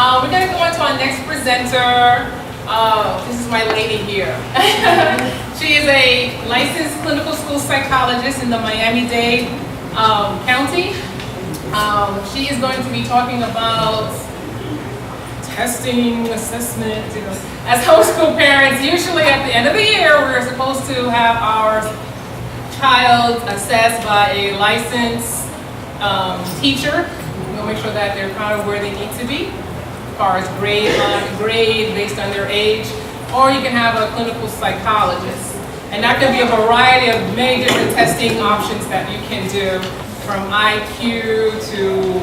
We're going to go on to our next presenter. This is my lady here. She is a licensed clinical school psychologist in the Miami-Dade County. She is going to be talking about testing, assessment. As homeschool parents, usually at the end of the year, we're supposed to have our child assessed by a licensed teacher. We'll make sure that they're kind of where they need to be, as far as grade based on their age, or you can have a clinical psychologist. And that can be a variety of many different testing options that you can do, from IQ to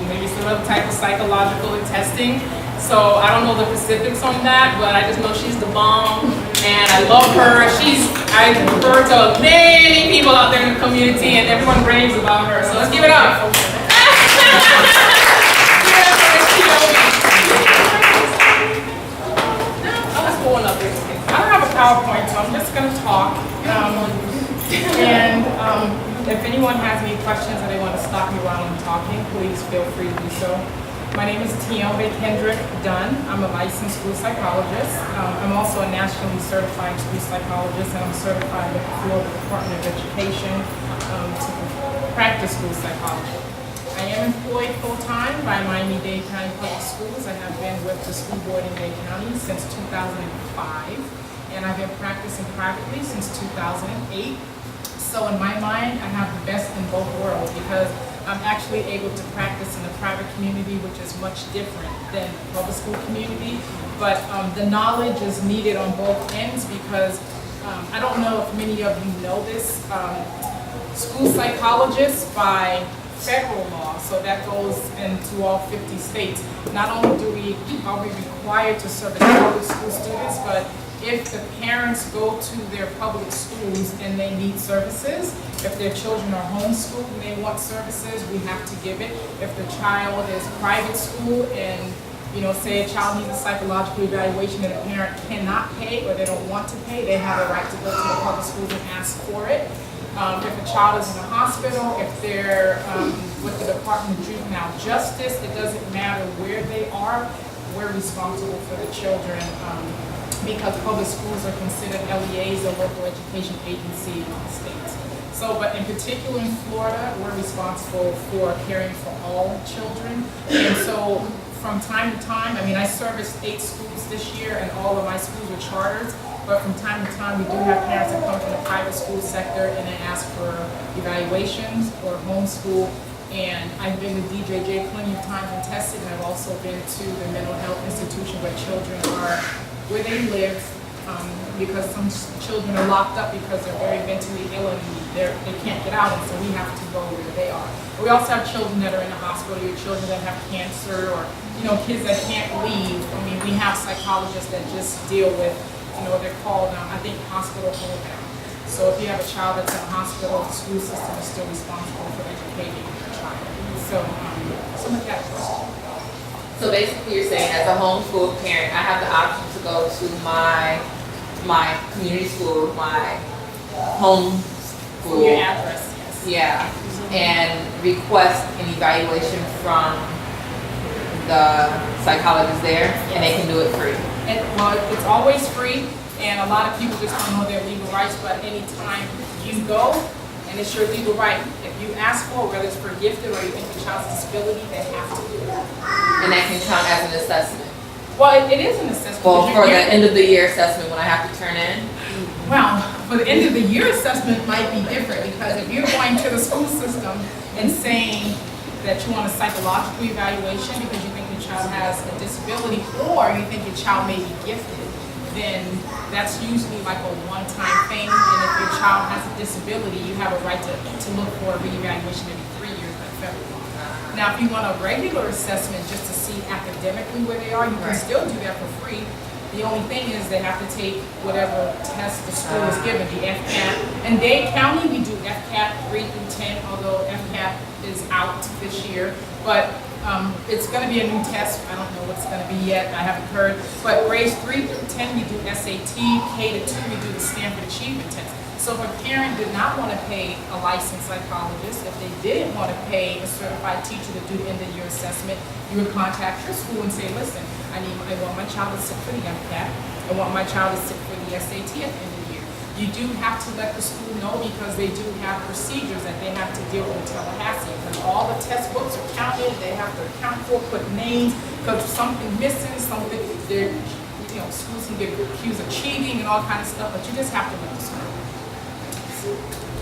maybe some other type of psychological testing. So I don't know the specifics on that, but I just know she's the bomb, and I love her. I refer to many people out there in the community, and everyone raves about her. So let's give it up. I don't have a PowerPoint, so I'm just going to talk. If anyone has any questions or they want to stop me while I'm talking, please feel free to do so. My name is Tiombe Kendrick-Dunn. I'm a licensed school psychologist. I'm also a nationally certified school psychologist, and I'm certified with the Florida Department of Education to practice school psychology. I am employed full-time by Miami-Dade County Public Schools. I have been with the school board in Dade County since 2005, and I've been practicing privately since 2008. So in my mind, I have the best in both worlds, because I'm actually able to practice in the private community, which is much different than the public school community. But the knowledge is needed on both ends, because I don't know if many of you know this, school psychologists by federal law, so that goes into all 50 states. Not only are we required to service public school students, but if the parents go to their public schools and they need services, if their children are homeschooled and they want services, we have to give it. If the child is private school and, say a child needs a psychological evaluation and a parent cannot pay or they don't want to pay, they have a right to go to the public schools and ask for it. If a child is in a hospital, if they're with the Department of Juvenile Justice, it doesn't matter where they are, we're responsible for the children, because public schools are considered LEAs, a local education agency in all states. So, but in particular in Florida, we're responsible for caring for all children. And so from time to time, I serviced 8 schools this year, and all of my schools were charters. But from time to time, we do have parents that come from the private school sector and they ask for evaluations or homeschool. And I've been to DJJ plenty of times and tested, and I've also been to the mental health institution where children are, where they live, because some children are locked up because they're very mentally ill and they can't get out, and so we have to go where they are. But we also have children that are in the hospital, children that have cancer, or kids that can't leave. We have psychologists that just deal with, they're called, I think, hospital hold down. So if you have a child that's in a hospital, the school system is still responsible for educating your child. So, some of that question. So basically you're saying, as a homeschool parent, I have the option to go to my community school, my home school. Your address, yes. Yeah, and request an evaluation from the psychologist there, yes. And they can do it free. Well, it's always free, and a lot of people just don't know their legal rights, but anytime you go, and it's your legal right, if you ask for it, whether it's for gifted or you think the child's disability, they have to do it. And that can count as an assessment? Well, it is an assessment. Well, for the end of the year assessment when I have to turn in? Well, for the end of the year assessment might be different, because if you're going to the school system and saying that you want a psychological evaluation because you think your child has a disability, or you think your child may be gifted, then that's usually like a one-time thing. And if your child has a disability, you have a right to look for a reevaluation every 3 years by federal law. Now, if you want a regular assessment just to see academically where they are, you can still do that for free. The only thing is they have to take whatever test the school is given, the FCAT. In Dade County, we do FCAT 3 through 10, although FCAT is out this year. But it's going to be a new test. I don't know what it's going to be yet. I haven't heard. But grades 3 through 10, we do SAT. K to 2, we do the Stanford Achievement Test. So if a parent did not want to pay a licensed psychologist, if they didn't want to pay a certified teacher to do the end of year assessment, you would contact your school and say, listen, I want my child to sit for the MCAT. I want my child to sit for the SAT at the end of the year. You do have to let the school know because they do have procedures that they have to deal with in Tallahassee. Because all the test books are counted, they have to account for, put names, because something missing, something, schools can get accused of cheating and all kinds of stuff, but you just have to let the school know.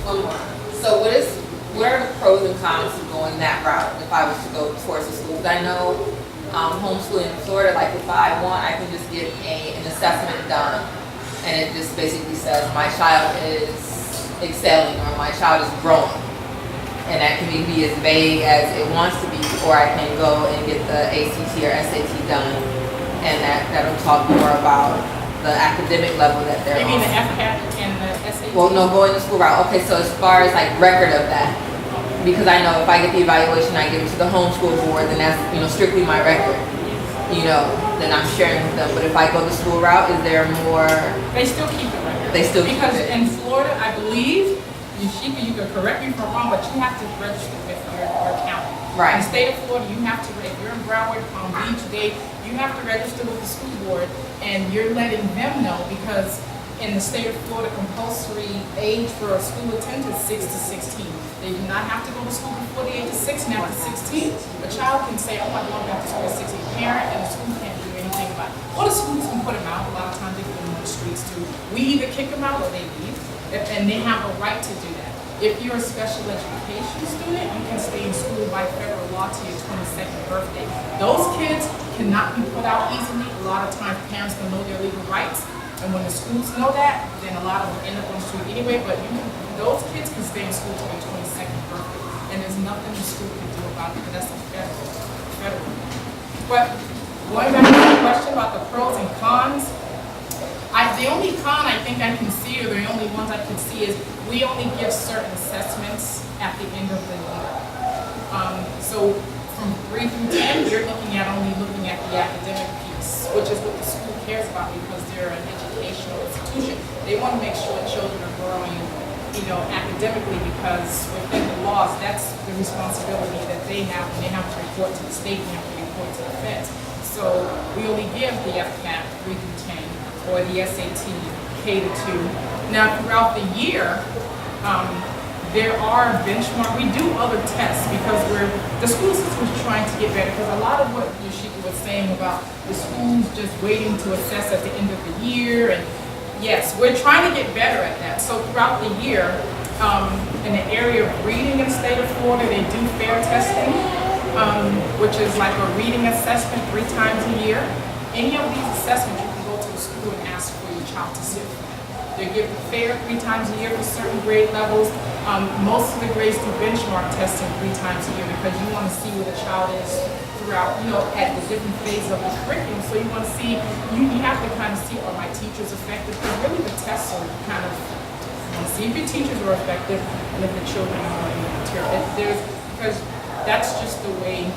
One more. So what are the pros and cons of going that route if I was to go towards the school? Because I know homeschooling in Florida, like if I want, I can just get an assessment done, and it just basically says my child is excelling or my child is growing, and that can be as vague as it wants to be, or I can go and get the ACT or SAT done, and that'll talk more about the academic level that they're on. You mean the FCAT and the SAT? Well, no, going to school route. Okay, so as far as like record of that, because I know if I get the evaluation, I give it to the homeschool board, then that's strictly my record. Then I'm sharing with them. But if I go the school route, is there more? They still keep the record. They still keep it. Because in Florida, I believe, you can correct me if I'm wrong, but you have to register with your county. Right. In the state of Florida, you have to, if you're in Broward, Palm Beach, you have to register with the school board, and you're letting them know because in the state of Florida, compulsory age for a school attendant is 6 to 16. They do not have to go to school before the age of 6, and after 16, a child can say, oh, I'm going back to school at 16. Parent and the school can't do anything about it. Or the schools can put them out. A lot of times they put them on the streets too. We either kick them out or they leave, and they have a right to do that. If you're a special education student, you can stay in school by federal law to your 22nd birthday. Those kids cannot be put out easily. A lot of times parents don't know their legal rights. And when the schools know that, then a lot of them end up on the street anyway. But those kids can stay in school till their 22nd birthday, and there's nothing the school can do about it because that's a federal. But going back to the question about the pros and cons, the only con I think I can see, or the only ones I can see, is we only give certain assessments at the end of the year. So from 3 through 10, you're looking at the academic piece, which is what the school cares about because they're an educational institution. They want to make sure children are growing, academically, because within the laws, that's the responsibility that they have, and they have to report to the state, and they have to report to the feds. So we only give the FCAT 3 through 10, or the SAT K to 2. Now throughout the year, there are benchmarks. We do other tests because the school system is trying to get better. Because a lot of what Yoshika was saying about the schools just waiting to assess at the end of the year, and yes, we're trying to get better at that. So throughout the year, in the area of reading in the state of Florida, they do fair testing, which is like a reading assessment 3 times a year. Any of these assessments, you can go to the school and ask for your child to sit for. They give the fair 3 times a year for certain grade levels. Most of the grades do benchmark testing 3 times a year because you want to see where the child is throughout, at the different phases of the curriculum. So you want to see, you have to kind of see, are my teachers effective? Because really the tests are kind of, you want to see if your teachers are effective and if the children are learning the material. Because that's just the way,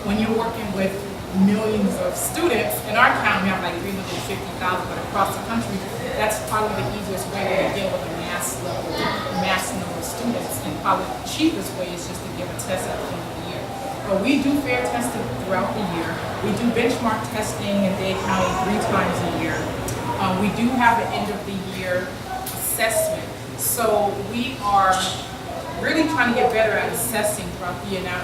when you're working with millions of students, in our county we have like 350,000, but across the country, that's probably the easiest way to deal with a mass number of students, and probably the cheapest way is just to give a test at the end of the year. But we do fair testing throughout the year. We do benchmark testing in Dade County 3 times a year. We do have an end of the year assessment. So we are really trying to get better at assessing throughout the year. Now,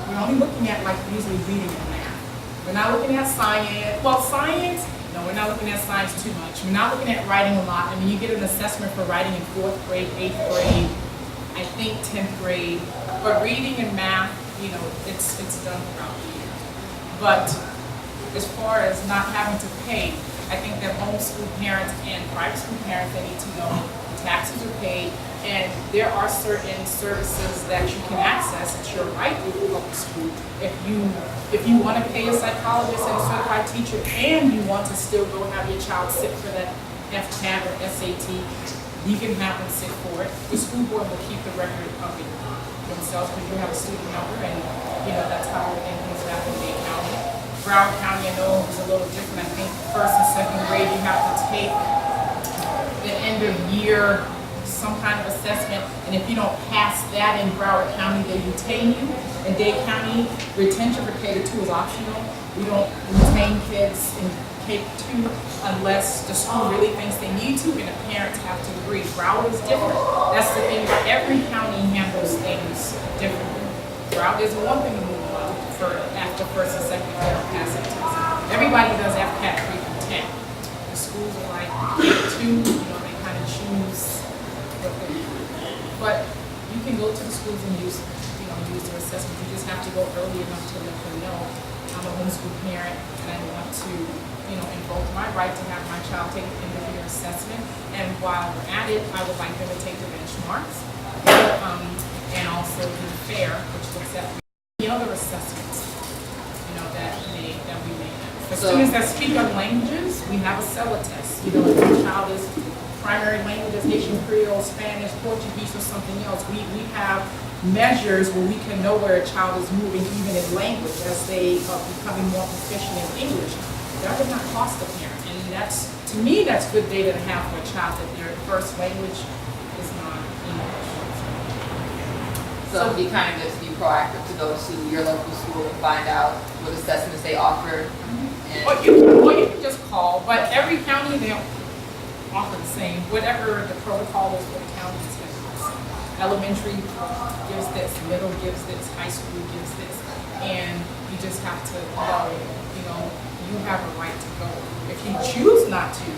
we're only looking at like usually reading and math. We're not looking at science. Well, science, no, we're not looking at science too much. We're not looking at writing a lot. I mean, you get an assessment for writing in 4th grade, 8th grade, I think 10th grade. But reading and math, it's done throughout the year. But as far as not having to pay, I think that homeschool parents and private school parents, they need to know the taxes are paid, and there are certain services that you can access. It's your right with public school. If you want to pay a psychologist and a certified teacher, and you want to still go have your child sit for that FCAT or SAT, you can have them sit for it. The school board will keep the record of it themselves because you have a student number, and that's how everything comes back in Dade County. Broward County, I know, is a little different. I think 1st and 2nd grade you have to take the end of year some kind of assessment, and if you don't pass that in Broward County, they retain you. In Dade County, retention for K-2 is optional. We don't retain kids in K-2 unless the school really thinks they need to and the parents have to agree. Broward is different. That's the thing, every county handles things differently. Broward is one thing to move on for after first and second grade passing test. Everybody does have Cat 3 through 10. The schools are like K-2, they kind of choose what they do. But you can go to the schools and use their assessment. You just have to go early enough to let them know I'm a homeschool parent and I want to, invoke my right to have my child take an individual assessment. And while we're at it, I would like them to take the benchmarks and also do FAIR, which looks at the other assessments, that we may have. For students that speak other languages, we have a CELA test. If your child is primary language is Haitian Creole, Spanish, Portuguese, or something else, we have measures where we can know where a child is moving even in language as they are becoming more proficient in English. That would not cost the parent, and to me, that's good data to have for a child that their first language is not English. So it'd be kind of good to be proactive to go to your local school and find out what assessments they offer. Or you can just call, but every county, they offer the same, whatever the protocol is for the county is different. Elementary gives this, middle gives this, high school gives this, and you just have to know, you have a right to go. If you choose not to,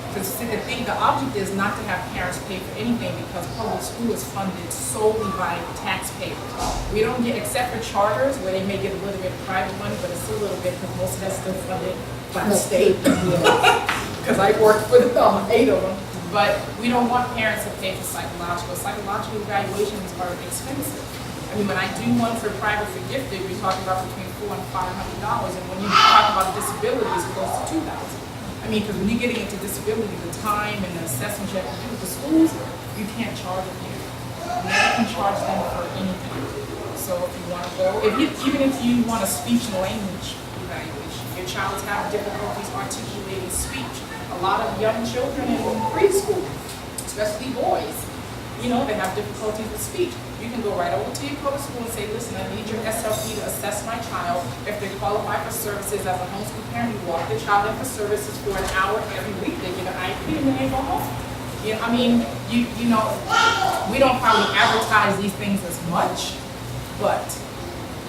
because the object is not to have parents pay for anything because public school is funded solely by taxpayers. We don't get, except for charters where they may get a little bit of private money, but it's still a little bit because most of that's still funded by the state. Because I worked for 8 of them. But we don't want parents to pay for psychological. Psychological evaluations are expensive. I mean, when I do one for private for gifted, we're talking about between $400 and $500. And when you talk about disability, it's close to $2,000. I mean, because when you're getting into disability, the time and the assessment you have to do with the schools, you can't charge them here. You never can charge them for anything. So if you want to go, even if you want a speech and language evaluation, your child's having difficulties articulating speech. A lot of young children in preschool, especially boys, they have difficulties with speech. You can go right over to your public school and say, listen, I need your SLP to assess my child. If they qualify for services as a homeschool parent, you walk the child in for services for an hour every week. They get an IEP and then they go home. We don't probably advertise these things as much, but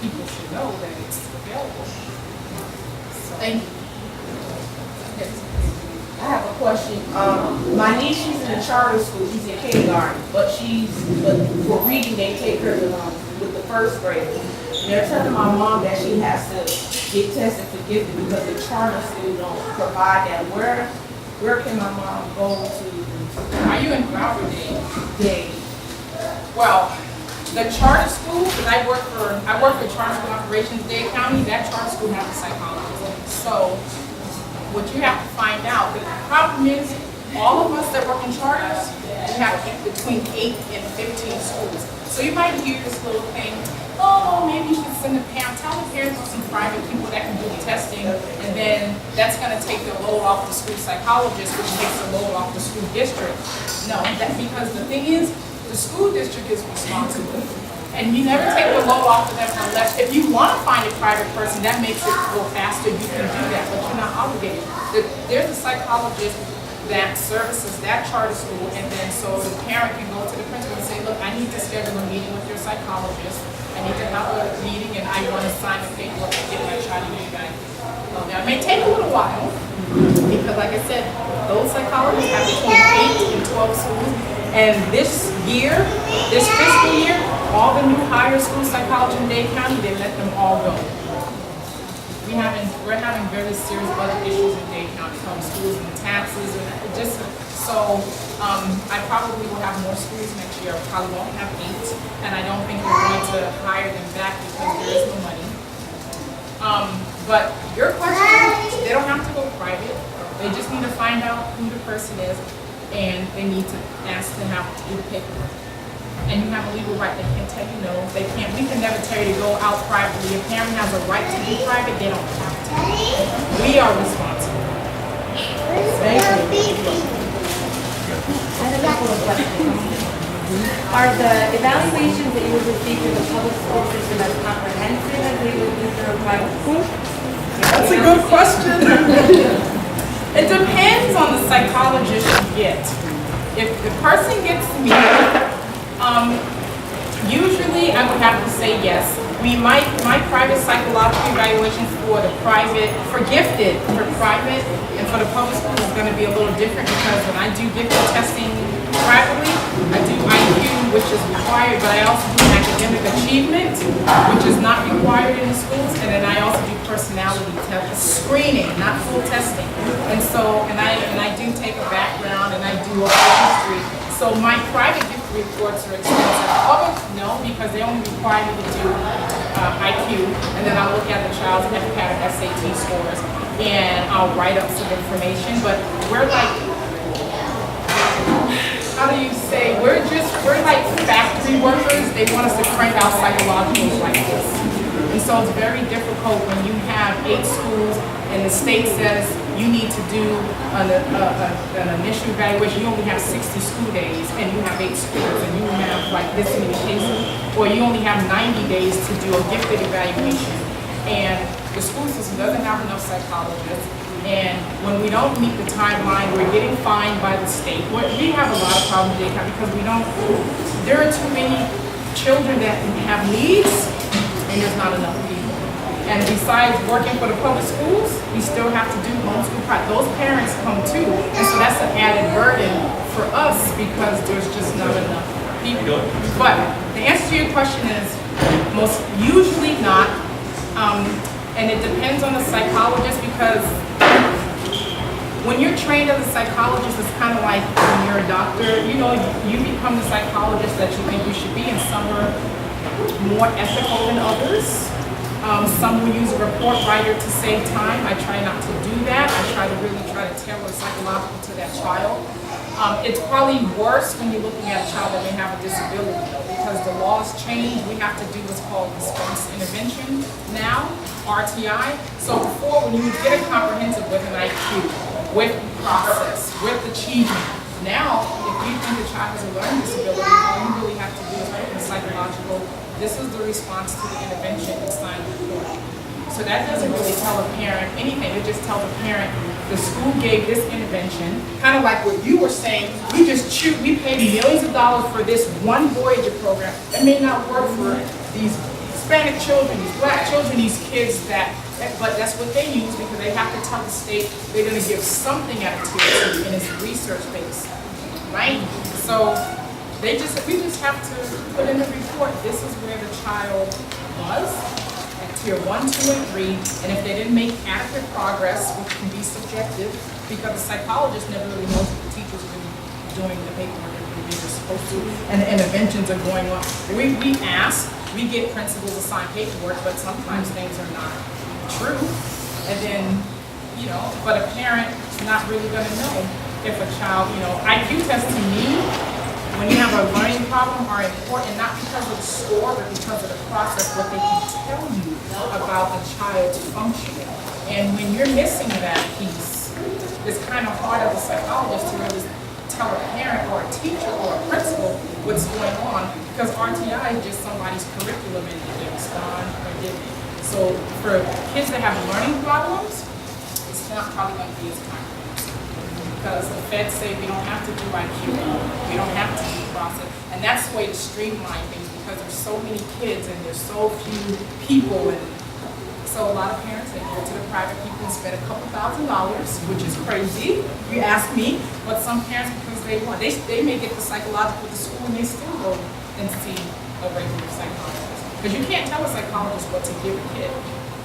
people should know that it's available. So, thank you. I have a question. My niece, she's in a charter school. She's in kindergarten, but for reading they take her with the first grade. And they're telling my mom that she has to get tested for gifted because the charter school don't provide that. Where can my mom go to? Are you in Broward, Dade? Well, the charter school, because I work for charter school operations, Dade County. That charter school has a psychologist. So what you have to find out, the problem is all of us that work in charters, we have between 8 and 15 schools. So you might hear this little thing, maybe you should send the parents, tell the parents to some private people that can do the testing, and then that's going to take the load off the school psychologist, which takes the load off the school district. No, because the thing is, the school district is responsible. And you never take the load off of them unless, if you want to find a private person, that makes it go faster, you can do that, but you're not obligated. There's a psychologist that services that charter school, and then so the parent can go to the principal and say, look, I need to schedule a meeting with your psychologist. I need to have a meeting and I want to sign the paperwork to get my child to you guys. Now, it may take a little while, because like I said, those psychologists have between 8 and 12 schools. And this fiscal year, all the new higher school psychologists in Dade County, they let them all go. We're having very serious budget issues in Dade County from schools and the taxes and just so I probably will have more schools next year. I probably won't have 8, and I don't think we're going to hire them back because there is no money. But your question, they don't have to go private. They just need to find out who the person is, and they need to ask to have to do the paperwork. And you have a legal right. They can't tell you no. They can't. We can never tell you to go out privately. If a parent has a right to be private, they don't have to. We are responsible. Thank you. I have a couple of questions. Are the evaluations that you would receive through the public school system as comprehensive as they would be through a private school? That's a good question. It depends on the psychologist you get. If the person gets me, usually I would have to say yes. My private psychological evaluations for the private, for gifted, for private, and for the public school is going to be a little different because when I do gifted testing privately, I do IQ, which is required, but I also do academic achievement, which is not required in the schools, and then I also do personality test screening, not full testing. And so, and I do take a background and I do a history. So my private gift reports are expensive. Public, no, because they only require me to do IQ, and then I'll look at the child's MCAT and SAT scores, and I'll write up some information. But we're like, how do you say, we're like factory workers. They want us to crank out psychologicals like this. And so it's very difficult when you have 8 schools and the state says you need to do an initial evaluation. You only have 60 school days and you have 8 schools and you have like this many cases. Or you only have 90 days to do a gifted evaluation. And the school system doesn't have enough psychologists. And when we don't meet the timeline, we're getting fined by the state. We have a lot of problems because there are too many children that have needs and there's not enough people. And besides working for the public schools, we still have to do homeschool. Those parents come too. And so that's an added burden for us because there's just not enough people. But the answer to your question is most usually not. And it depends on the psychologist because when you're trained as a psychologist, it's kind of like when you're a doctor, you know, you become the psychologist that you think you should be, and some are more ethical than others. Some will use a report writer to save time. I try not to do that. I try to tailor psychological to that child. It's probably worse when you're looking at a child that may have a disability though, because the laws change. We have to do what's called response intervention now, RTI. So before, when you get a comprehensive with an IQ, with process, with achievement, now if you think the child has a learning disability, all you really have to do is write a psychological, this is the response to the intervention and sign the report. So that doesn't really tell a parent anything. It just tells a parent the school gave this intervention, kind of like what you were saying. We paid millions of dollars for this one Voyager program. It may not work for these Hispanic children, these Black children, these kids but that's what they use because they have to tell the state they're going to give something at a tier 2 and it's research based, right? So we just have to put in a report. This is where the child was. Tier 1, 2, and 3, and if they didn't make adequate progress, which can be subjective, because the psychologist never really knows if the teacher's really doing the paperwork that they're supposed to, and the interventions are going on. We ask, we get principals to sign paperwork, but sometimes things are not true, and then, but a parent is not really going to know if a child, IQ tests to me, when you have a learning problem, are important not because of the score, but because of the process, what they can tell you about a child's functioning. And when you're missing that piece, it's kind of hard as a psychologist to really tell a parent or a teacher or a principal what's going on, because RTI is just somebody's curriculum and it's gone or didn't. So for kids that have learning problems, it's not probably going to be as comprehensive. Because the feds say we don't have to do IQ, we don't have to do process. And that's the way to streamline things because there's so many kids and there's so few people. And so a lot of parents, they go to the private people and spend a couple $1,000, which is crazy, if you ask me. But some parents, because they may get the psychological at the school and they still go and see a regular psychologist. Because you can't tell a psychologist what to give a kid.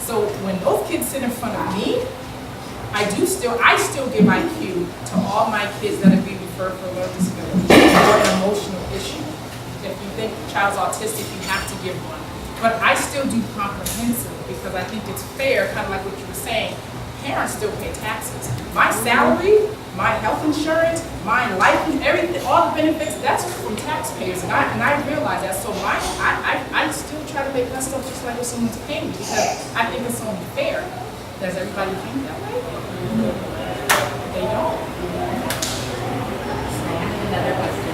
So when those kids sit in front of me, I still give IQ to all my kids that are being referred for learning disability or an emotional issue. If you think the child's autistic, you have to give one. But I still do comprehensive because I think it's fair, kind of like what you were saying. Parents still pay taxes. My salary, my health insurance, my life, everything, all the benefits, that's from taxpayers. And I realize that. So I still try to make that stuff just like if someone's paying me because I think it's only fair. Does everybody think that way? They don't. Another question.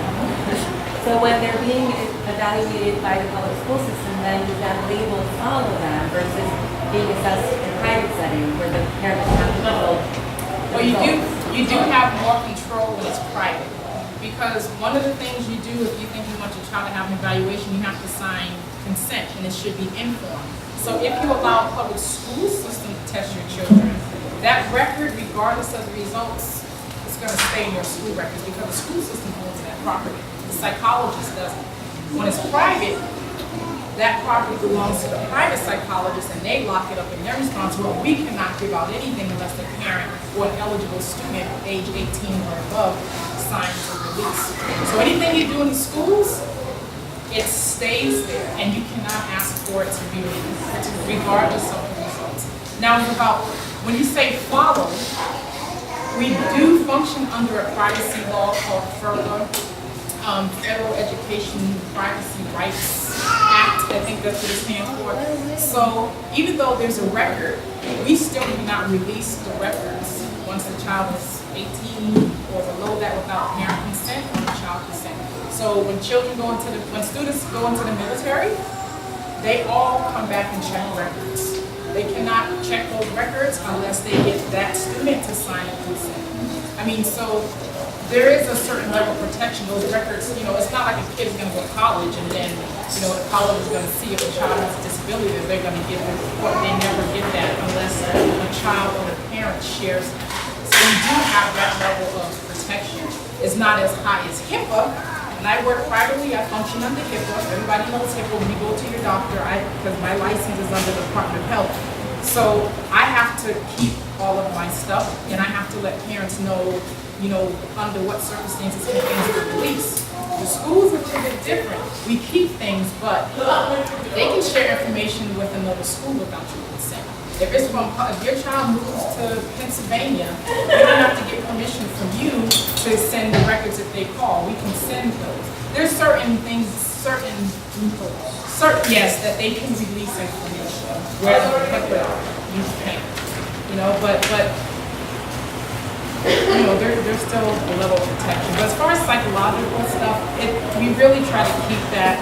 So So when they're being evaluated by the public school system, then does that label follow them versus being assessed in a private setting where the parent doesn't have to control? Well, you do have more control when it's private. Because one of the things you do if you think you want your child to have an evaluation, you have to sign consent, and it should be informed. So if you allow a public school system to test your children, that record, regardless of the results, is going to stay in your school records because the school system owns that property. The psychologist doesn't. When it's private, that property belongs to the private psychologist, and they lock it up and they're responsible. We cannot give out anything unless the parent or an eligible student, age 18 or above, signs a release. So anything you do in the schools, it stays there, and you cannot ask for it to be released, regardless of the results. Now, about when you say follow, we do function under a privacy law called FERPA, Federal Education Privacy Rights Act. I think that's what it stands for. So even though there's a record, we still do not release the records once the child is 18 or below that without parent consent or child consent. So when students go into the military, they all come back and check records. They cannot check those records unless they get that student to sign a consent. I mean, so there is a certain level of protection. Those records, it's not like a kid's going to go to college and then, the college is going to see if a child has a disability that they're going to give them report. They never get that unless a child or the parent shares it. So we do have that level of protection. It's not as high as HIPAA. When I work privately, I function under HIPAA. Everybody knows HIPAA. When you go to your doctor, because my license is under the Department of Health. So I have to keep all of my stuff, and I have to let parents know, under what circumstances can things be released. The school's a little bit different. We keep things, but they can share information with another school without your consent. If your child moves to Pennsylvania, they don't have to get permission from you to send the records if they call. We can send those. There's certain things, yes, that they can release information, whereas you can't. There's still a level of protection. But as far as psychological stuff, we really try to keep that.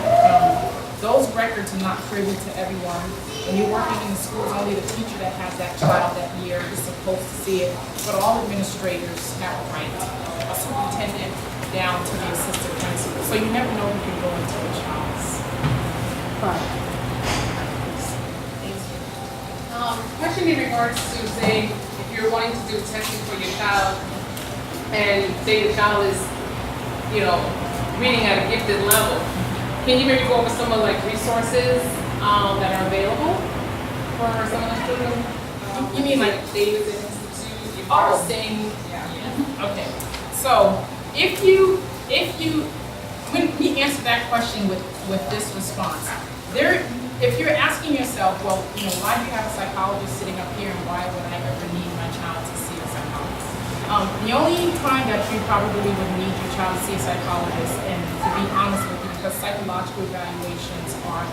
Those records are not privy to everyone. When you're working in the schools, only the teacher that has that child that year is supposed to see it. But all administrators have a right, a superintendent down to the assistant principal. So you never know who can go into a child's file. Question in regards to, say, if you're wanting to do testing for your child, and say the child is, reading at a gifted level, can you maybe go over some of resources that are available for some of the children? You mean like Davis Institute, your Oh. Sing? Yeah. Okay, so let me answer that question with this response. If you're asking yourself, well, why do you have a psychologist sitting up here, and why would I ever need my child to see a psychologist? The only time that you probably would need your child to see a psychologist, and to be honest with you, because psychological evaluations are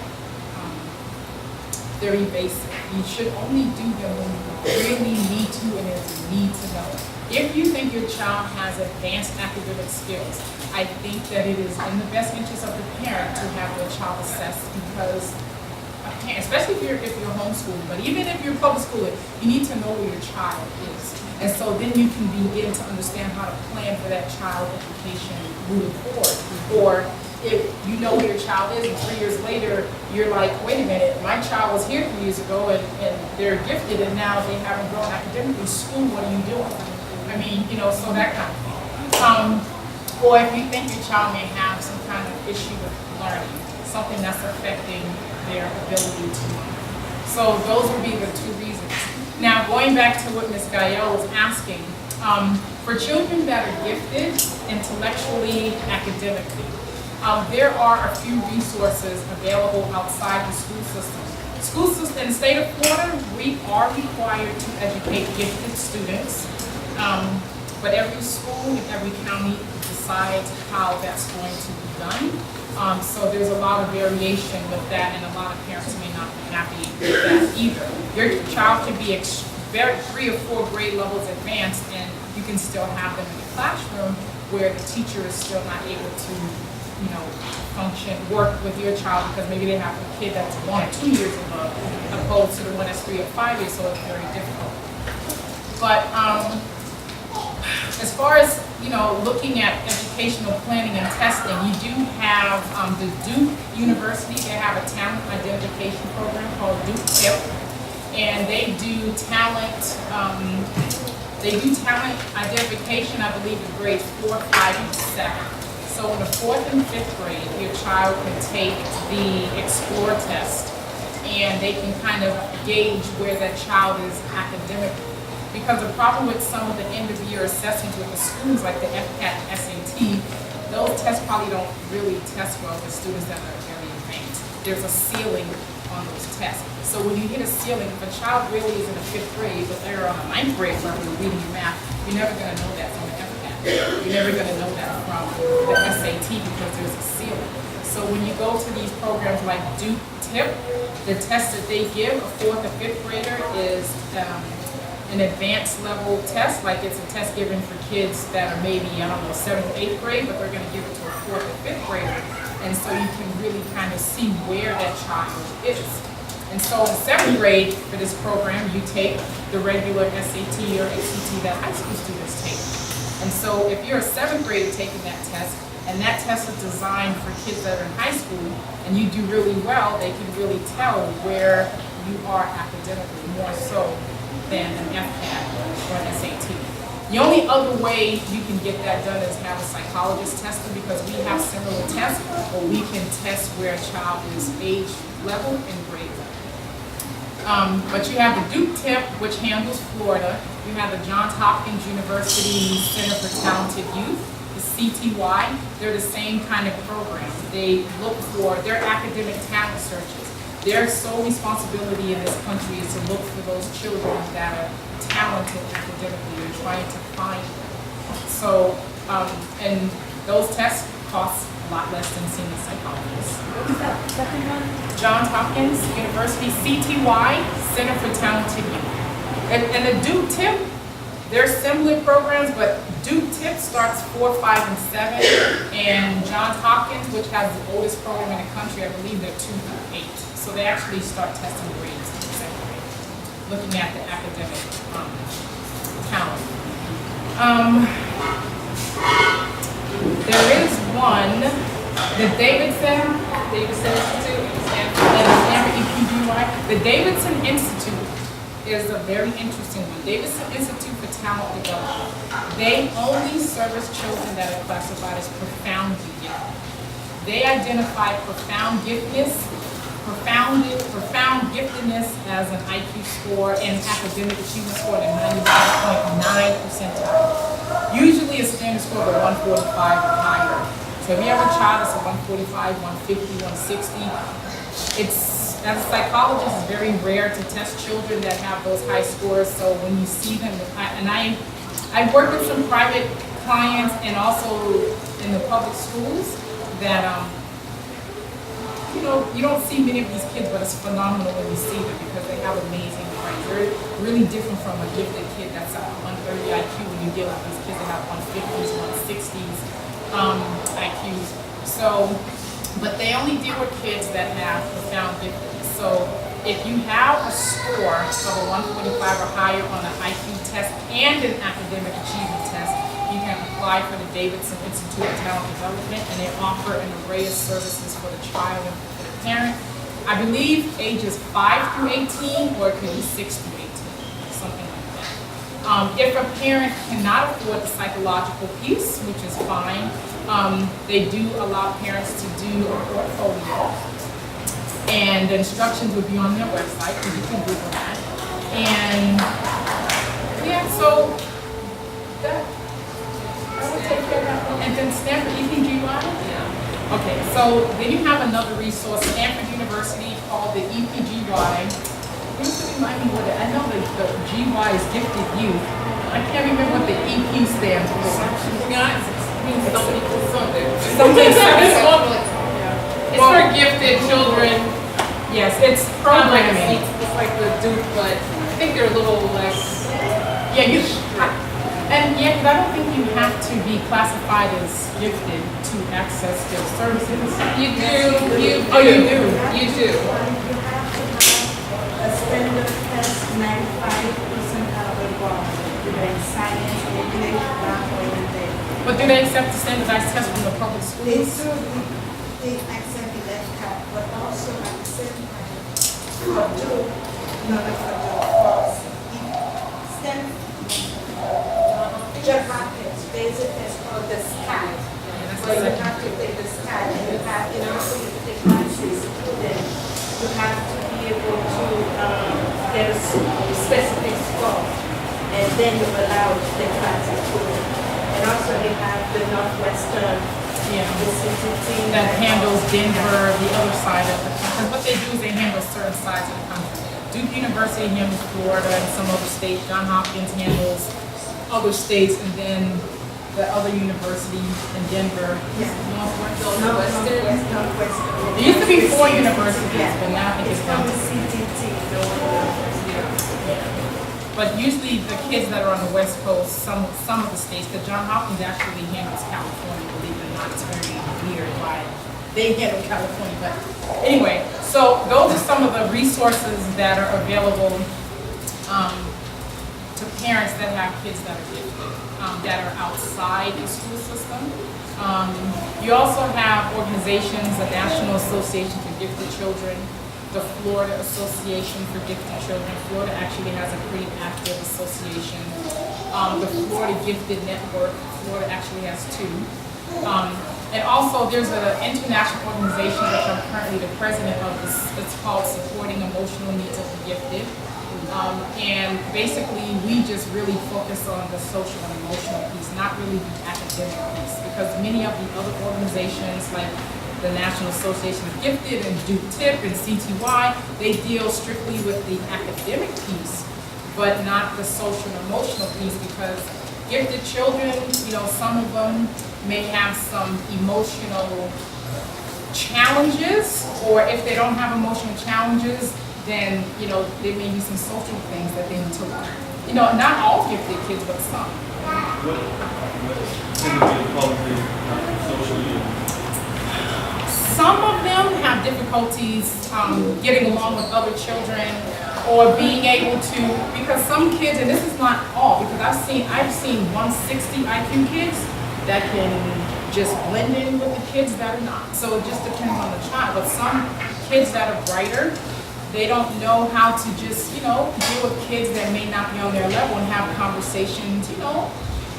very basic. You should only do them when you really need to, and there's a need to know. If you think your child has advanced academic skills, I think that it is in the best interest of the parent to have their child assessed, because especially if you're homeschooling, but even if you're public schooling, you need to know where your child is. And so then you can begin to understand how to plan for that child education moving forward. Or if you know where your child is and 3 years later, you're like, wait a minute, my child was here 3 years ago and they're gifted and now they haven't grown academically. School, what are you doing? I mean, so that kind of thing. Or if you think your child may have some kind of issue with learning, something that's affecting their ability to learn. So those would be the two reasons. Now, going back to what Ms. Gayelle was asking, for children that are gifted intellectually, academically, there are a few resources available outside the school system. In the state of Florida, we are required to educate gifted students, but every school in every county decides how that's going to be done. So there's a lot of variation with that, and a lot of parents may not be happy with that either. Your child could be 3 or 4 grade levels advanced, and you can still have them in the classroom where the teacher is still not able to function, work with your child, because maybe they have a kid that's 1 or 2 years above, opposed to the one that's 3 or 5 years, so it's very difficult. But as far as looking at educational planning and testing, you do have the Duke University. They have a talent identification program called Duke TIP, and they do talent. They do talent identification, I believe, in grades 4, 5, and 7. So in the 4th and 5th grade, your child can take the Explore test, and they can kind of gauge where that child is academically. Because the problem with some of the end-of-year assessments with the students, like the FCAT and SAT, those tests probably don't really test well for students that are very advanced. There's a ceiling on those tests. So when you hit a ceiling, if a child really is in the 5th grade, but they're on a 9th grade level reading and math, you're never going to know that from the FCAT. You're never going to know that from the SAT because there's a ceiling. So when you go to these programs like Duke TIP, the test that they give a 4th or 5th grader is an advanced level test, like it's a test given for kids that are maybe, 7th or 8th grade, but they're going to give it to a 4th or 5th grader. And so you can really kind of see where that child is. And so in 7th grade for this program, you take the regular SAT or ACT that high school students take. And so if you're a 7th grader taking that test, and that test is designed for kids that are in high school, and you do really well, they can really tell where you are academically, more so than an FCAT or an SAT. The only other way you can get that done is have a psychologist test them, because we have similar tests, but we can test where a child is age level and grade level. But you have the Duke TIP, which handles Florida. You have the Johns Hopkins University Center for Talented Youth, the CTY. They're the same kind of program. They look for their academic talent searches. Their sole responsibility in this country is to look for those children that are talented academically. They're trying to find them. So, and those tests cost a lot less than seeing a psychologist. What was that second one? Johns Hopkins University, CTY, Center for Talented Youth. And the Duke TIP, they're similar programs, but Duke TIP starts 4, 5, and 7, and Johns Hopkins, which has the oldest program in the country, I believe they're 2 through 8. So they actually start testing grades in the 2nd grade, looking at the academic talent. There is one, the Davidson Institute, the Davidson Institute is a very interesting one. Davidson Institute for Talent Development. They only service children that are classified as profoundly gifted. They identify profound giftedness as an IQ score and academic achievement score at 99.9 percentile. Usually a standard score of 145 or higher. So if you have a child that's a 145, 150, 160, as a psychologist, it's very rare to test children that have those high scores. So when you see them, I work with some private clients and also in the public schools that you don't see many of these kids, but it's phenomenal when you see them because they have amazing brains. They're really different from a gifted kid that's at 130 IQ when you deal with these kids that have 150s, 160s IQs. So, but they only deal with kids that have profound giftedness. So if you have a score of a 145 or higher on an IQ test and an academic achievement test, you can apply for the Davidson Institute of Talent Development, and they offer an array of services for the child and for the parent. I believe ages 5 through 18, or it could be 6 through 18, something like that. If a parent cannot afford the psychological piece, which is fine, they do allow parents to do a portfolio, and the instructions would be on their website, so you can Google that. And yeah, so that would take care of that. And then Stanford EPGY? Yeah. Okay, so then you have another resource, Stanford University, called the EPGY. You have to remind me what I know the GY is gifted youth. I can't remember what the EP stands for. It's for gifted children. Yes, it's programming. It's like the Duke, but I think they're a little less. Yeah, And yeah, because I don't think you have to be classified as gifted to access their services. You do. Oh, you do? You do. You have to have a standard test 95% out of the box. Doing science, English, math, or anything. But do they accept the standardized test from the public They schools? they accept the left card, but also at the same time, for two, not for the course. STEM, just happens, there's a test called the SCAD. Where you have to take the SCAD and you have, in order for you to take classes, then you have to be able to get a specific score. And then you're allowed to take classes too. And also they have the Northwestern Yeah. Institute That handles Denver, the other side of the country. Because what they do is they handle certain sides of the country. Duke University handles Florida and some other states. Johns Hopkins handles other states, and then the other university in Denver. Northwestern. Northwestern. It used to be 4 universities, but now I think It's it's down called to the CTT. But usually the kids that are on the West Coast, some of the states, because Johns Hopkins actually handles California, believe it or not, it's very weird why they handle California. But anyway, so those are some of the resources that are available to parents that have kids that are gifted, that are outside the school system. You also have organizations, the National Association for Gifted Children, the Florida Association for Gifted Children. Florida actually has a pretty active association. The Florida Gifted Network, Florida actually has 2. And also there's an international organization which I'm currently the president of. It's called Supporting Emotional Needs of the Gifted. And basically we just really focus on the social and emotional piece, not really the academic piece, because many of the other organizations like the National Association of Gifted and Duke Tip and CTY, they deal strictly with the academic piece, but not the social and emotional piece, because gifted children, some of them may have some emotional challenges, or if they don't have emotional challenges, then, there may be some social things that they need to learn. Not all gifted kids, but some. What tend to be the cultivate socially? Some of them have difficulties getting along with other children, or being able to, because some kids, and this is not all, because I've seen 160 IQ kids that can just blend in with the kids that are not. So it just depends on the child. But some kids that are brighter, they don't know how to just, deal with kids that may not be on their level and have conversations,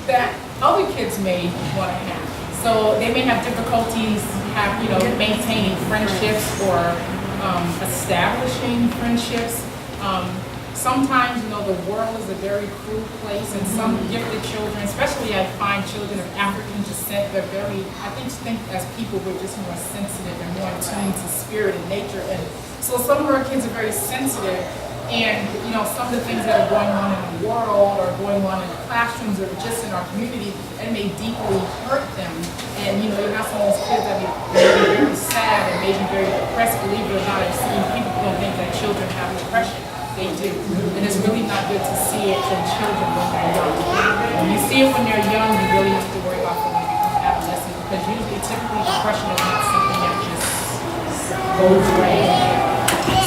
that other kids may want to have. So they may have difficulties maintaining friendships or establishing friendships. Sometimes, the world is a very cruel place, and some gifted children, especially I find children of African descent, they're very, I think as people we're just more sensitive and more in tune to spirit and nature. And so some of our kids are very sensitive, and some of the things that are going on in the world or going on in the classrooms or just in our community, it may deeply hurt them. And you have some of those kids that may be very sad and maybe very depressed. Believe it or not, I've seen people don't think that children have depression. They do. And it's really not good to see it from children when they're young. When you see it when they're young, you really have to worry about when they become adolescents, because typically depression is not something that just goes away.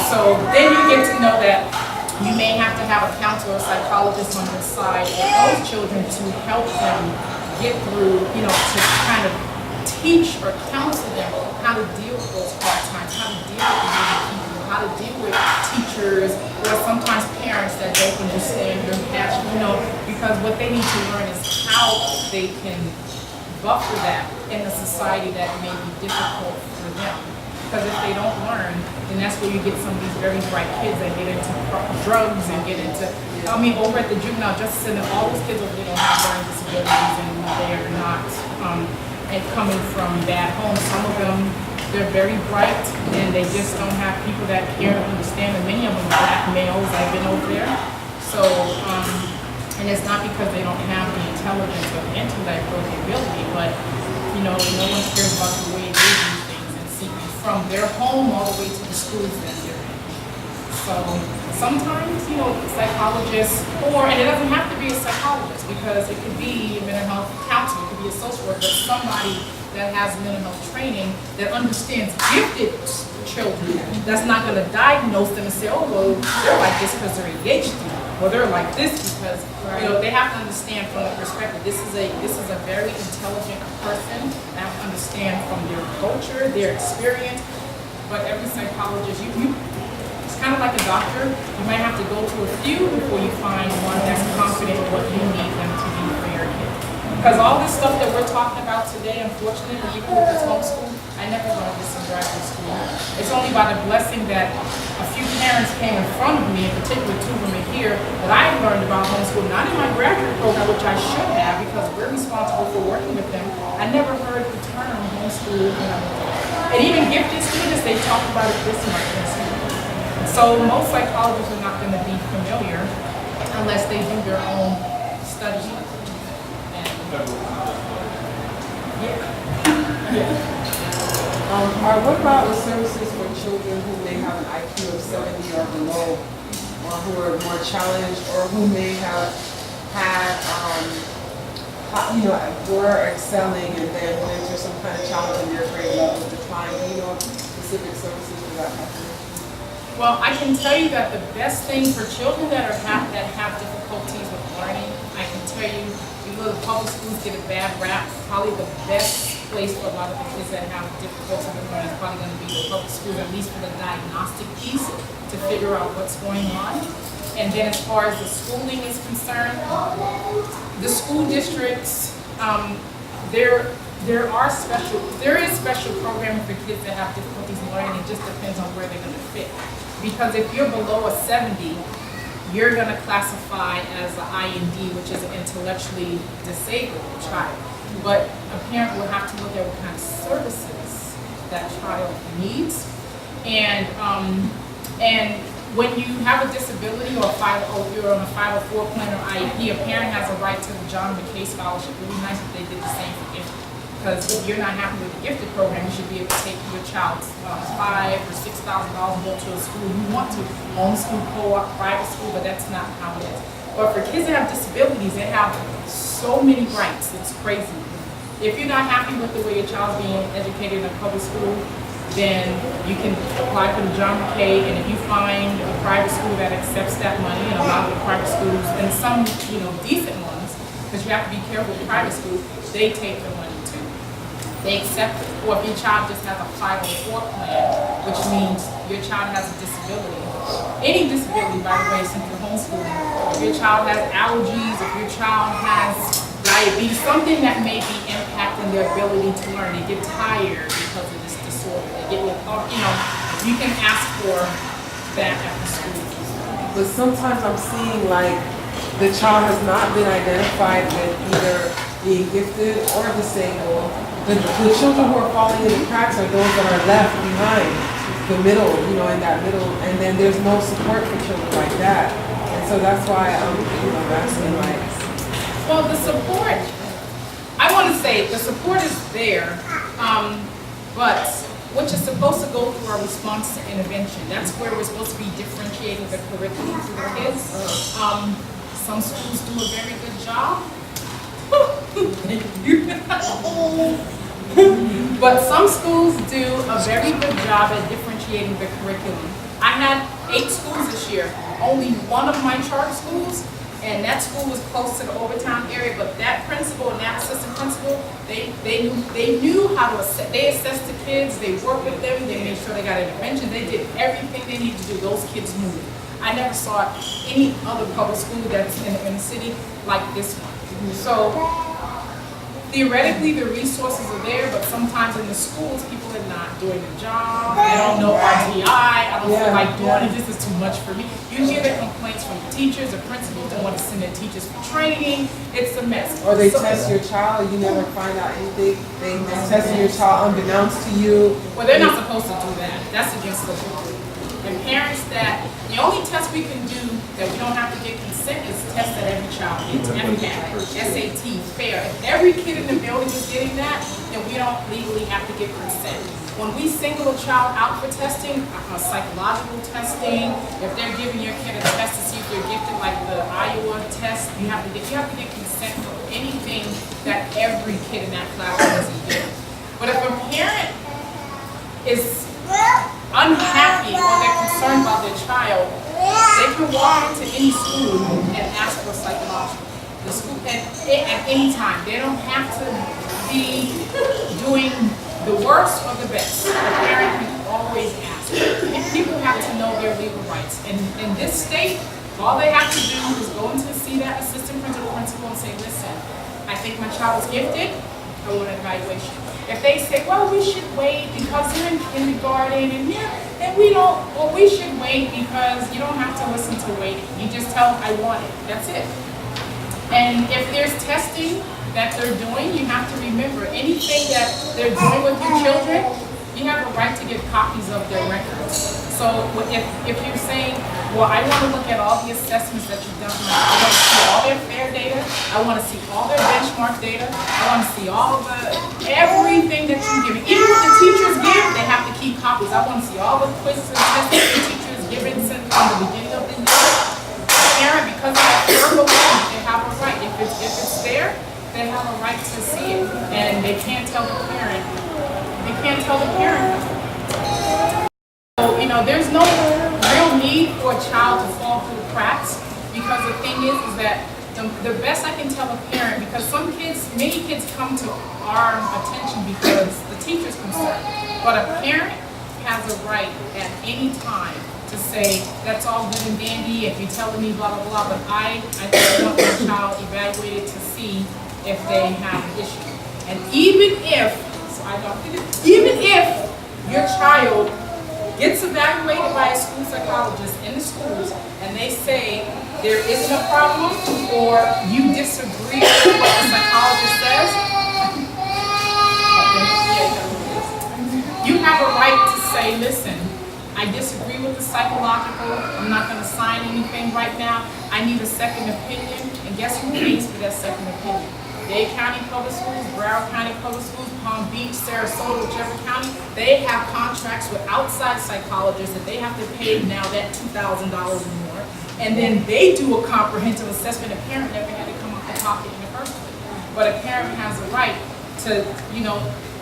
So then you get to know that you may have to have a counselor or psychologist on your side with those children to help them get through, to kind of teach or counsel them how to deal with those hard times, how to deal with the young people, how to deal with teachers or sometimes parents that they can just stay in their passion, because what they need to learn is how they can buffer that in a society that may be difficult for them. Because if they don't learn, then that's where you get some of these very bright kids that get into drugs and get into, over at the juvenile justice center, all those kids over there don't have learning disabilities, and they are not, and coming from bad homes. Some of them, they're very bright, and they just don't have people that care to understand, and many of them are black males. I've been over there. So, and it's not because they don't have the intelligence or the intellect or the ability, but, no one cares about the way they do things, and see from their home all the way to the schools that they're in. So sometimes, psychologists, and it doesn't have to be a psychologist, because it could be a mental health counselor, it could be a social worker, somebody that has mental health training that understands gifted children, that's not going to diagnose them and say, oh, well, they're like this because they're ADHD, or they're like this because, they have to understand from the perspective, this is a very intelligent person, they have to understand from their culture, their experience. But every psychologist, it's kind of like a doctor. You might have to go to a few before you find one that's confident in what you need them to be for your kid. Because all this stuff that we're talking about today, unfortunately, even with this homeschool, I never learned this in graduate school. It's only by the blessing that a few parents came in front of me, in particular 2 women here, that I learned about homeschool, not in my graduate program, which I should have, because we're responsible for working with them. I never heard the term homeschool. And even gifted students, they talk about it this much in school. So most psychologists are not going to be familiar unless they do their own study. What about the services for children who may have an IQ of 70 or below, or who are more challenged, or who may have had, were excelling and then went into some kind of challenge in their grade level decline? Do you know specific services for that happening? Well, I can tell you that the best thing for children that have difficulties with learning, I can tell you, even though the public schools get a bad rap, probably the best place for a lot of the kids that have difficulties with learning is probably going to be the public schools, at least for the diagnostic piece, to figure out what's going on. And then as far as the schooling is concerned, the school districts, there is special programming for kids that have difficulties in learning. It just depends on where they're going to fit. Because if you're below a 70, you're going to classify as an IND, which is an intellectually disabled child. But a parent will have to look at what kind of services that child needs. And when you have a disability or you're on a 504 plan or IEP, a parent has a right to the John McKay Scholarship. It would be nice if they did the same for gifted. Because if you're not happy with the gifted program, you should be able to take your child's $5,000 or $6,000 and go to a school you want to. Homeschool, co-op, private school, but that's not how it is. But for kids that have disabilities, they have so many rights. It's crazy. If you're not happy with the way your child's being educated in a public school, then you can apply for the John McKay, and if you find a private school that accepts that money, and a lot of the private schools, and some decent ones, because you have to be careful with private schools, they take the money too. They accept it. Or if your child just has a 504 plan, which means your child has a disability. Any disability, by the way, since you're homeschooling, if your child has allergies, if your child has diabetes, something that may be impacting their ability to learn, they get tired because of this disorder. They get you can ask for that at the school. But sometimes I'm seeing like the child has not been identified with either being gifted or disabled. The children who are falling in the cracks are those that are left behind, the middle, in that middle, and then there's no support for children like that. And so that's why I'm asking like. Well, the support, I want to say the support is there, but which is supposed to go through our response to intervention. That's where we're supposed to be differentiating the curriculum to the kids. Some schools do a very good job. But some schools do a very good job at differentiating the curriculum. I had 8 schools this year. Only one of my charter schools, and that school was close to the Overtown area, but that principal and that assistant principal, they knew how to assess. They assessed the kids, they worked with them, they made sure they got intervention, they did everything they needed to do. Those kids moved. I never saw any other public school that's in the city like this one. So theoretically, the resources are there, but sometimes in the schools, people are not doing the job. They don't know RTI. I don't feel like doing it. This is too much for me. You hear the complaints from the teachers, the principals don't want to send their teachers for training. It's a mess. Or they test your child, you never find out anything. They test your child unbeknownst to you. Well, they're not supposed to do that. That's against the law. And parents the only test we can do that we don't have to get consent consent is tested every child gets, MCAT, SAT, FAIR. If every kid in the building is getting that, then we don't legally have to give consent. When we single a child out for testing, psychological testing, if they're giving your kid a test to see if they're gifted, like the Iowa test, you have to get consent for anything that every kid in that classroom is getting. But if a parent is unhappy or they're concerned about their child, they can walk into any school and ask for a psychologist. The school at any time. They don't have to be doing the worst or the best. The parent can always ask. And people have to know their legal rights. And in this state, all they have to do is go in to see that assistant principal and say, listen, I think my child is gifted. I want an evaluation. If they say, well, we should wait because they're in kindergarten and we don't, well, we should wait because you don't have to listen to waiting. You just tell them, I want it. That's it. And if there's testing that they're doing, you have to remember anything that they're doing with your children, you have a right to get copies of their records. So if you're saying, well, I want to look at all the assessments that you've done, I want to see all their FAIR data, I want to see all their benchmark data, I want to see everything that you're giving. Even what the teachers give, they have to keep copies. I want to see all the quizzes and tests that the teachers given since from the beginning of the year. The parent, because of that verbal language, they have a right. If it's there, they have a right to see it. And they can't tell the parent. They can't tell the parent. So, there's no real need for a child to fall through the cracks, because the thing is that the best I can tell a parent, because many kids come to our attention because the teacher's concerned, but a parent has a right at any time to say, that's all good and dandy if you're telling me blah, blah, blah, but I just want my child evaluated to see if they have an issue. And even if your child gets evaluated by a school psychologist in the schools and they say there isn't a problem or you disagree with what the psychologist says, you have a right to say, listen, I disagree with the psychological, I'm not going to sign anything right now, I need a second opinion, and guess who pays for that second opinion? Dade County Public Schools, Broward County Public Schools, Palm Beach, Sarasota, whichever county, they have contracts with outside psychologists that they have to pay now that $2,000 or more. And then they do a comprehensive assessment. A parent never had to come up and talk in the first place. But a parent has a right to,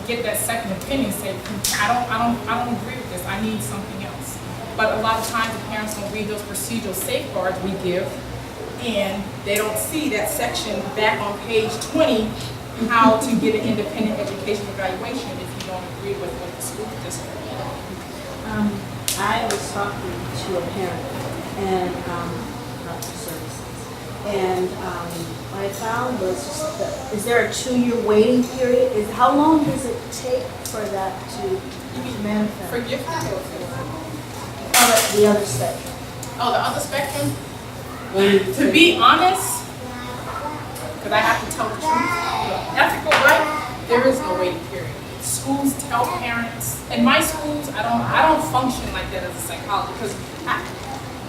get that second opinion, say, I don't agree with this, I need something else. But a lot of times the parents don't read those procedural safeguards we give, and they don't see that section back on page 20, how to get an independent education evaluation if you don't agree with what the school district. I was talking to a parent and about the services, and what I found was just that, is there a 2-year waiting period? How long does it take for that to manifest? For gifted or The other spectrum. Oh, the other spectrum? To be honest, because I have to tell the truth, ethical right, there is no waiting period. Schools tell parents, in my schools, I don't function like that as a psychologist, because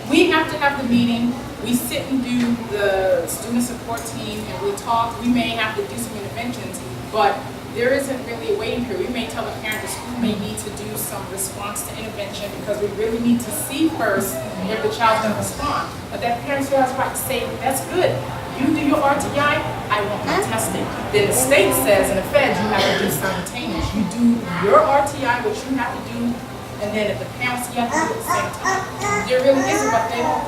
we have to have the meeting, we sit and do the student support team, and we talk, we may have to do some interventions, but there isn't really a waiting period. We may tell the parent the school may need to do some response to intervention because we really need to see first if the child's going to respond. But that parent still has a right to say, that's good. You do your RTI, I want my testing. Then the state says, in the feds, you have to do simultaneous. You do your RTI, which you have to do, and then if the parents, you have to do it at the same time. There really isn't, but they don't.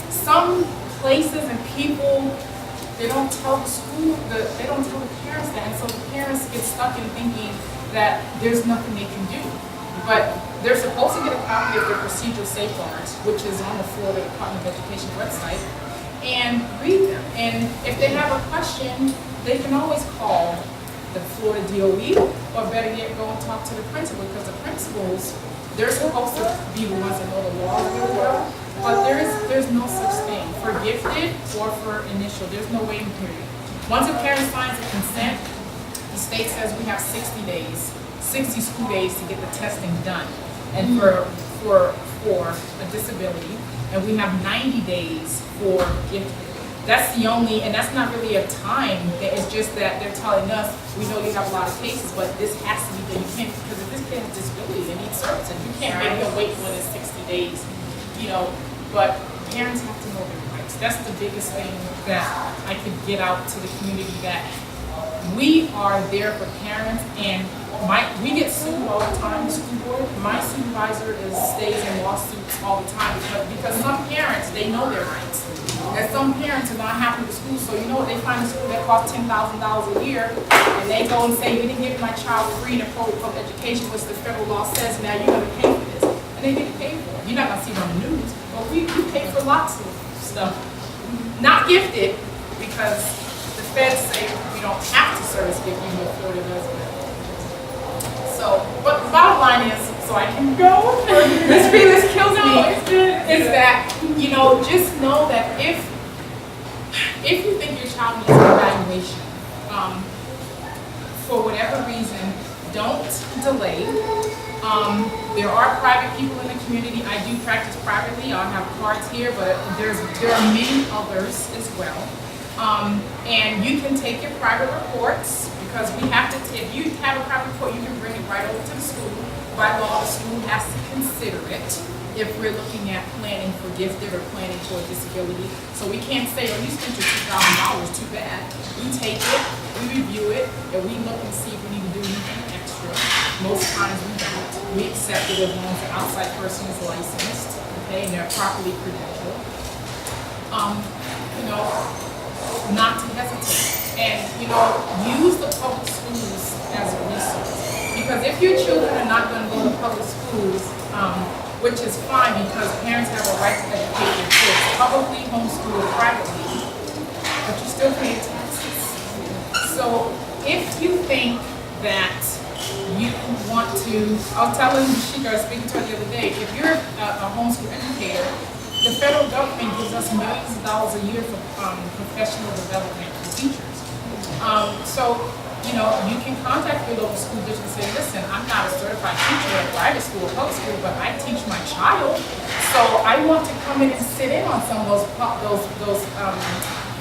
Some places and people, they don't tell the school, they don't tell the parents that, and so the parents get stuck in thinking that there's nothing they can do. But they're supposed to get a copy of their procedural safeguards, which is on the Florida Department of Education website, and read them. And if they have a question, they can always call the Florida DOE, or better yet, go and talk to the principal, because the principals, they're supposed to be the ones that know the law really well. But there's no such thing for gifted or for initial. There's no waiting period. Once a parent signs a consent, the state says we have 60 days, 60 school days to get the testing done, and for a disability, and we have 90 days for gifted. That's the only, and that's not really a time. It's just that they're telling us, we know you have a lot of cases, but this has to be done. You can't, because if this kid has disability, they need services. You can't make them wait more than 60 days, you know. But parents have to know their rights. That's the biggest thing that I could get out to the community, that we are there for parents, and we get sued all the time, the school board. My supervisor stays in lawsuits all the time because some parents, they know their rights. And some parents are not happy with school, so you know what, they find a school that costs $10,000 a year, and they go and say, we didn't give my child free and appropriate education, which the federal law says, now you're gonna pay for this. And they didn't pay for it. You're not gonna see it on the news, but we pay for lots of stuff. Not gifted, because the feds say we don't have to service gift, even though Florida does it. So, but the bottom line is, so I can go, Ms. Felix kills me, is that, you know, just know that if you think your child needs an evaluation, for whatever reason, don't delay. There are private people in the community. I do practice privately. I have cards here, but there are many others as well. And you can take your private reports, because we have to, if you have a private report, you can bring it right over to the school. By law, the school has to consider it if we're looking at planning for gifted or planning for a disability. So we can't say, oh, you spent your $2,000, too bad. We take it, we review it, and we look and see if we need to do anything extra. Most times we don't. We accept it as long as the outside person is licensed, okay, and they're properly credentialed. You know, not to hesitate. And, you know, use the public schools as a resource. Because if your children are not going to go to public schools, which is fine because parents have a right to educate their kids, publicly, homeschool, or privately, but you still pay taxes. So if you think that you want to, I was telling Shika, I was speaking to her the other day, if you're a homeschool educator, the federal government gives us millions of dollars a year for professional development for teachers. So, you know, you can contact your local school district and say, listen, I'm not a certified teacher at private school or public school, but I teach my child. So I want to come in and sit in on some of those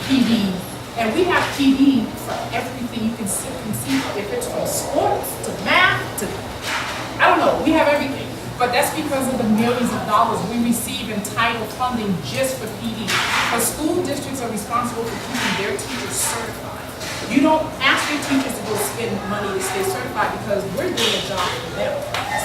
PD. And we have PD for everything you can conceive of. If it's from sports to math to, I don't know, we have everything. But that's because of the millions of dollars we receive in title funding just for PD. Because school districts are responsible for keeping their teachers certified. You don't ask your teachers to go spend money to stay certified because we're doing a job for them.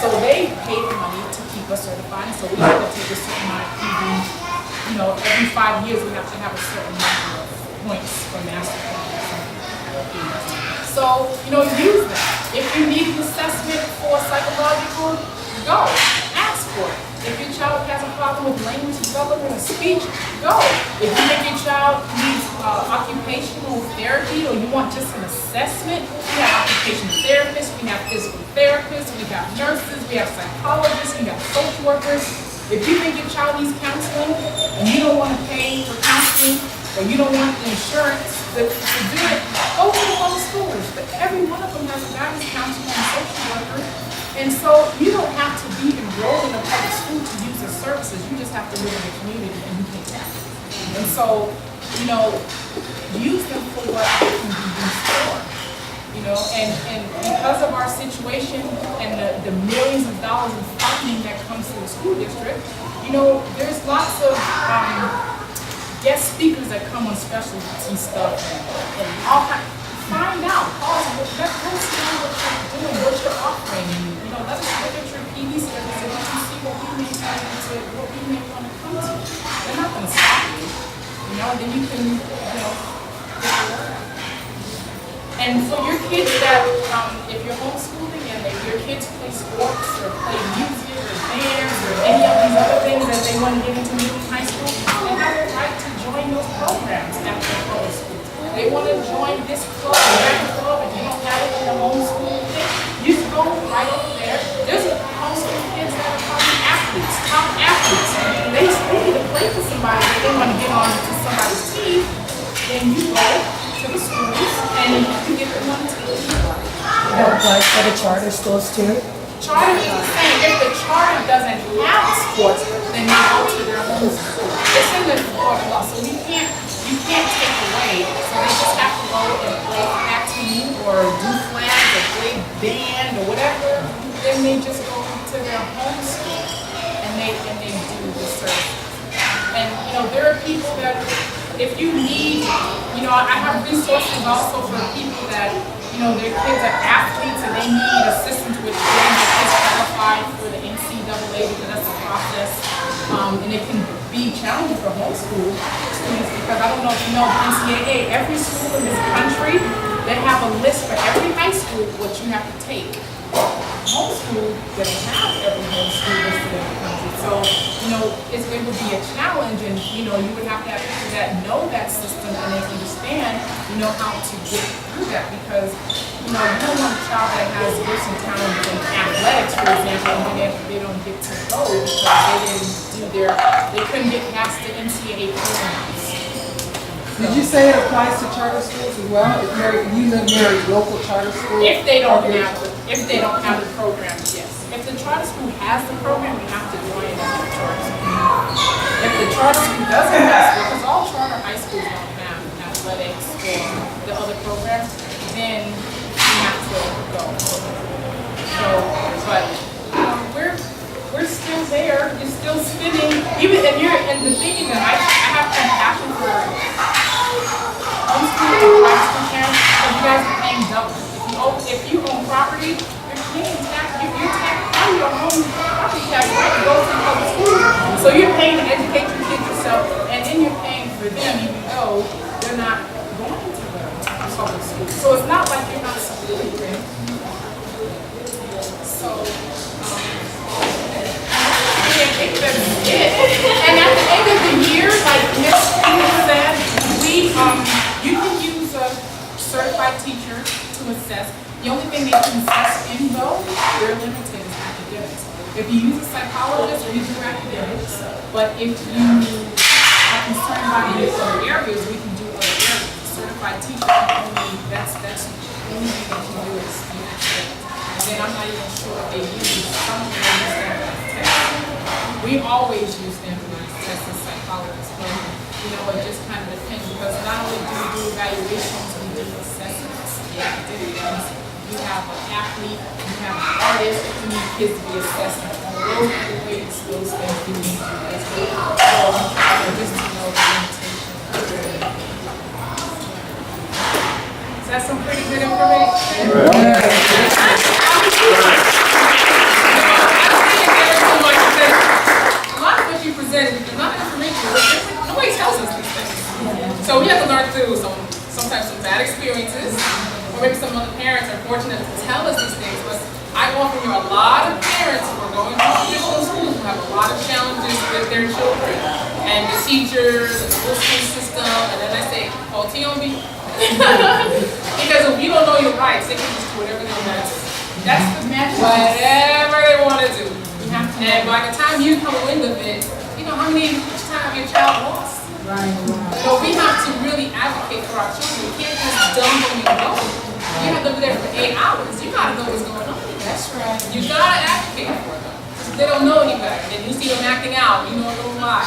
So they pay the money to keep us certified. So we have to take a certain amount of PD. You know, every 5 years we have to have a certain number of points for master class. So, you know, use that. If you need an assessment for psychological, go. Ask for it. If your child has a problem with language development or speech, go. If you think your child needs occupational therapy or you want just an assessment, we have occupational therapists, we have physical therapists, we have nurses, we have psychologists, we have social workers. If you think your child needs counseling and you don't want to pay for counseling or you don't want the insurance to do it, go to the public schools. But every one of them has a guidance counselor and social worker. And so you don't have to be enrolled in a public school to use their services. You just have to live in the community and you pay taxes. And so, you know, use them for what they can be used for. You know, and because of our situation and the millions of dollars in funding that comes to the school district, you know, there's lots of guest speakers that come on specialty stuff and all kinds. Find out, let's see what you're doing, what you're offering, and you know, let's look at your PD service and let you see what we may want to come to. They're not going to stop you, you know. Then you can, you know, get the word out. And for your kids that, if you're homeschooling and if your kids play sports or play music or dance or any of these other things that they want to get into in high school, they have the right to join those programs after public school. They want to join this club or that club and you don't have it in the homeschool thing, you can go right over there. There's homeschool kids that are probably athletes, top athletes. They need to play for somebody, but they want to get on to somebody's team. Then you go to the schools and you get the money to the team. That applies for the charter schools too? Charter is the same. If the charter doesn't have sports, then you go to their homeschool. It's in the Florida law, so you you can't take away, so they just have to go and play for that team or do flags or play band or whatever. Then they just go to their home school and they do the service. And you know, there are people that if you need, you know, I have resources also for people that, you know, their kids are athletes and they need assistance with getting their kids qualified for the NCAA because that's a process. And it can be challenging for homeschool students because I don't know if you know the NCAA, every school in this country, they have a list for every high school what you have to take. Homeschool doesn't have every homeschool listed in the country. So, you know, it would be a challenge and, you know, you would have to have people that know that system and they understand, you know, how to get through that because, you know, you don't want a child that has gifts and talents in athletics, for example, and then they don't get to go because they couldn't get past the NCAA programs. Did you say it applies to charter schools as well? If you live near a local charter school? If they don't have the program, yes. If the charter school has the program, we have to join it as a charter school. If the charter school doesn't have it, because all charter high schools don't have athletics or the other programs, then we have to go. So, but we're still there. You're still spinning. And the thing is that I have compassion for homeschool and private school parents because you guys are paying double. If you own property, you're paying tax. You're taxing your home property tax right to go to public school. So you're paying to educate your kids yourself, and then you're paying for them even though they're not going to the public school. So it's not like you're not supporting them. So I think that's it. And at the end of the year, like Ms. Peter said, you can use a certified teacher to assess. The only thing they can assess in though, they're limited is academics. If you use a psychologist, we do academics. But if you are concerned about any other areas, we can do other areas. Certified teacher can only, that's the only thing they can do is do academics. And then I'm not even sure if they use some of the standardized tests. We always use standardized tests as psychologists, but you know, it just kind of depends because not only do we do evaluations, we do assessments. Yeah, you have an athlete, you have an artist, you need kids to be assessed on those ways, those things you need to do as well. So just to know the limitation. Is that some pretty good information? A lot of what you presented, a lot of information, nobody tells us these things. So we have to learn through sometimes some bad experiences, or maybe some other parents are fortunate to tell us these things, but I often hear a lot of parents who are going to traditional schools who have a lot of challenges with their children, and the teachers, and the school system, and then I say, oh, Tiombe, because if you don't know your rights, they can just do whatever they want to do. That's the magic. Whatever they want to do. And by the time you come wind of it, you know how many times your child lost. Right. So we have to really advocate for our children. We can't just dump them and go. You have to be there for 8 hours. You gotta know what's going on. That's right. You gotta advocate for them. They don't know any better. And you see them acting out, you know a little why.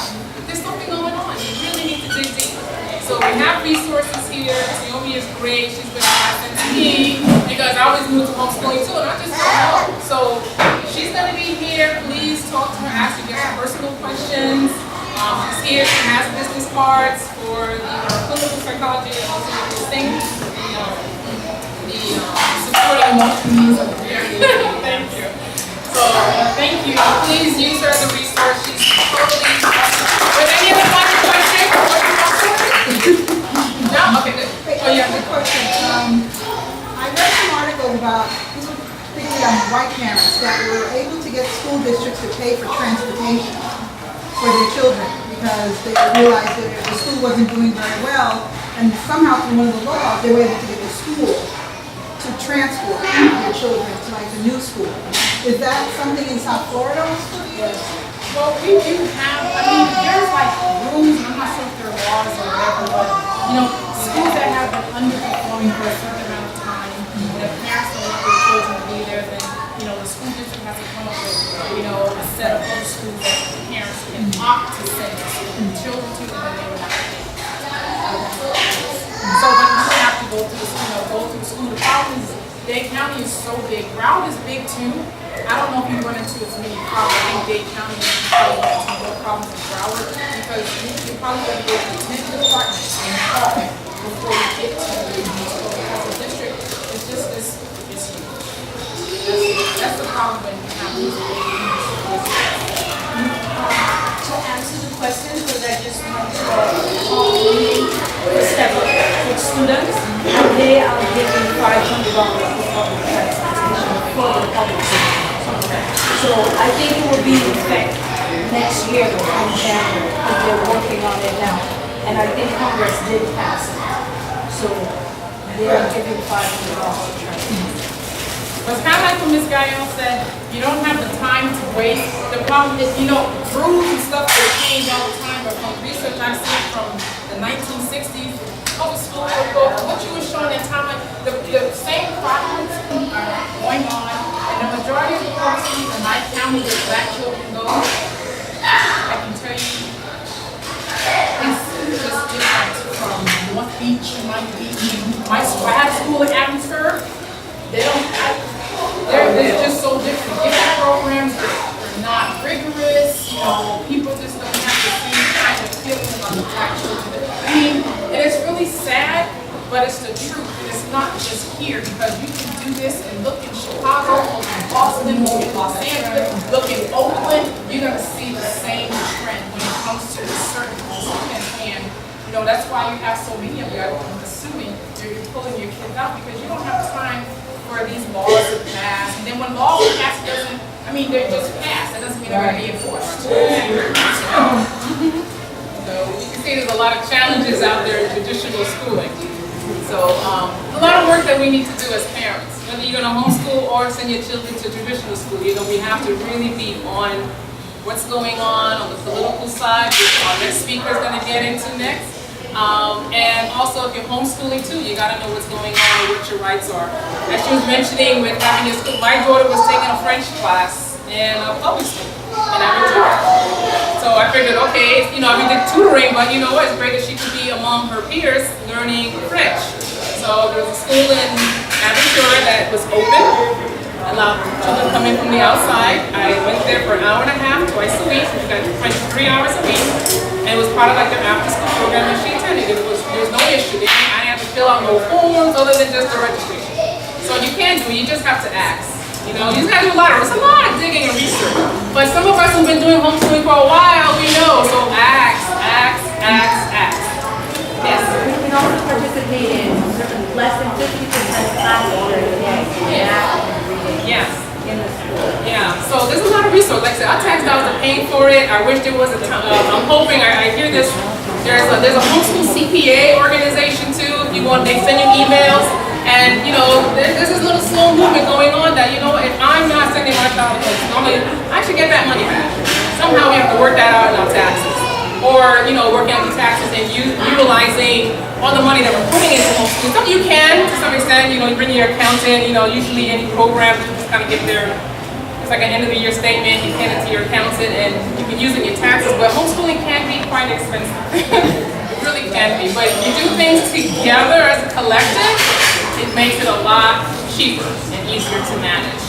There's something going on. You really need to dig deep. So we have resources here. Tiombe is great. She's been a asset to me because I always moved to homeschooling too, and I just don't know. So she's going to be here. Please talk to her, ask her, get some personal questions. She's here. She has business cards for the clinical psychology and also the things, the supporting emotional needs of the parent. Thank you. So thank you. Please use her as a resource. She's totally awesome. With any other final questions? No? Okay, good. Oh, yeah. Good question. I read some articles about, this was particularly on white parents, that were able to get school districts to pay for transportation for their children because they realized that the school wasn't doing very well, and somehow through one of the laws, they were able to get the school to transport their children to like the new school. Is that something in South Florida? Yes. Well, we do have, I mean, there's like rules, I'm not sure if there are laws or whatever, but, you know, schools that have been underperforming for a certain amount of time, and if parents don't want their children to be there, then, you know, the school district has to come up with, you know, a set of other schools that parents can opt to send their children to, and then they would have to pay. So, but you don't have to go through, go through school. The problem is, Dade County is so big. Broward is big too. I don't know if you run into as many problems. I think Dade County is probably run into more problems than Broward because you probably have to go through 10 departments in all before you get to the school because the district is just this, it's huge. That's the problem when you have these To answer the question, because I just went to a meeting with several with students, and they are giving $500 for public transportation for the public sector. So I think it will be in effect next year in January, because they're working on it now. And I think Congress did pass it. So they are giving $500 for transportation. But it's kind of like what Ms. Gayelle said, you don't have the time to waste. The problem is, rules and stuff that change all the time, but from research I've seen from the 1960s, public school, what you were showing at time, the same problems are going on, and the majority of the public schools in my county where black children go, I can tell you, it's just different from North Beach, Miami Beach. I have a school in Atmospheric. They're just so different. Different programs are not rigorous. People just don't have the same kind of feeling about the black children. And it's really sad, but it's the truth. And it's not just here because you can do this and look in Chicago, look in Boston, look in Los Angeles, look in Oakland. You're going to see the same trend when it comes to certain and that's why you have so many of you. I'm assuming you're pulling your kids out because you don't have time for these laws to pass. And then when laws pass, they're just passed. That doesn't mean they're going to be enforced. So you can see there's a lot of challenges out there in traditional schooling. So a lot of work that we need to do as parents. Whether you're going to homeschool or send your children to traditional school, we have to really be on what's going on the political side, which our next speaker is going to get into next. And also if you're homeschooling too, you got to know what's going on and what your rights are. As she was mentioning with having a school, my daughter was taking a French class in a public school in Aventura. So I figured, okay, we did tutoring, but it's great that she could be among her peers learning French. So there was a school in Aventura that was open, allowed children to come in from the outside. I went there for an hour and a half, twice a week. We got French 3 hours a week. And it was part of their after-school program that she attended. There was no issue. I didn't have to fill out no forms other than just the registration. So you can do it, you just have to ask. You just got to do it's a lot of digging and research. But some of us who've been doing homeschooling for a while, we know. So ask. Yes. We can also participate in less than 50% classes during the day. Yes. In the school. Yeah, so there's a lot of resources. Like I said, our tax dollars are paying for it. I wish there was a time. I'm hoping, I hear this, there's a homeschool CPA organization too. If you want, they send you emails. And, there's this little slow movement going on that, if I'm not sending my child to school, I should get that money back. Somehow we have to work that out in our taxes. Or, working out the taxes and utilizing all the money that we're putting into homeschooling. So you can, to some extent, you bring your accountant, usually any program, you just kind of get their, it's like an end of the year statement, you hand it to your accountant and you can use it in your taxes, but homeschooling can be quite expensive. It really can be, but if you do things together as a collective, it makes it a lot cheaper and easier to manage.